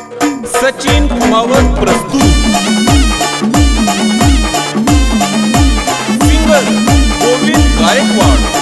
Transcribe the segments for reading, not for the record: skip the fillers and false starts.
सचिन कुमावत प्रस्तुत सिंगर गोविंद गायकवाड।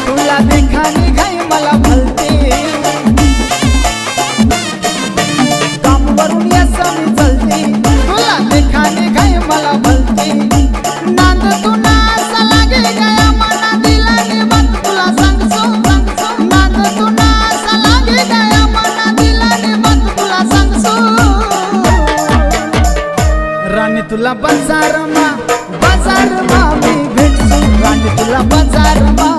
तुला देखानी घाई मला भलते काम वरून मी चलते तुला देखानी घाई मला भलते नांद तुला असा लागे गया मना दिला निबंध तुला सांगसो नांद तुला असा लागे गया मना दिला निबंध तुला सांगसो राणी तुला बाजार मा मी भेटसू राणी तुला बाजार मा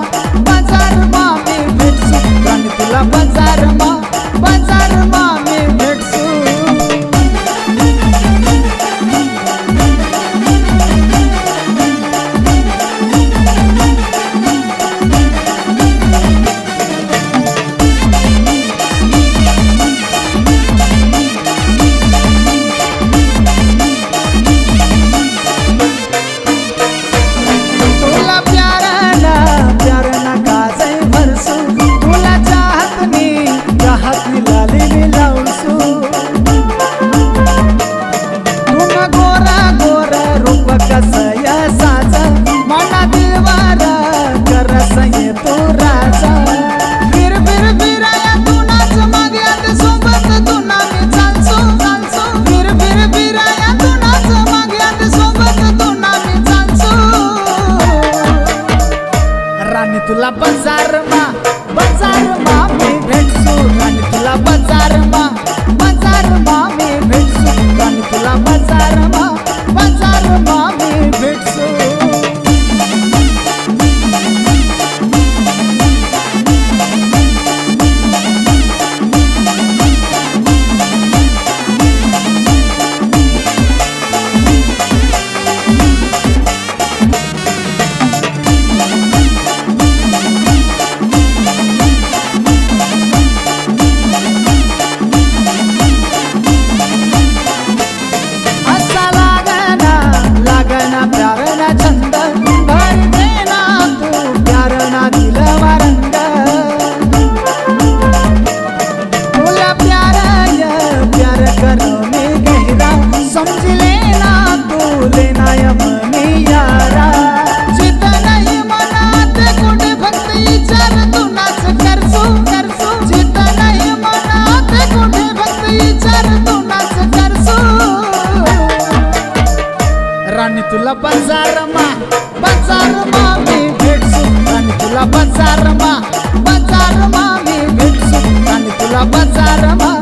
मी भेटसू राणी तुला बाजार मा मी भेटसू तुला बाजार मा मी भेटसू राणी तुला बाजार मा मी भेटसू राणी तुला बाजार मा मी भेटसू समझ लेना तू लेना यमनी यारा चित नहीं मनात कुठे फक्त विचार तू नाच करसू चित नहीं मनात कुठे फक्त विचार तू नाच करसू राणी तुला बाजार मा मी भेटसू राणी तुला बाजार मा मी भेटसू राणी तुला बाजार मा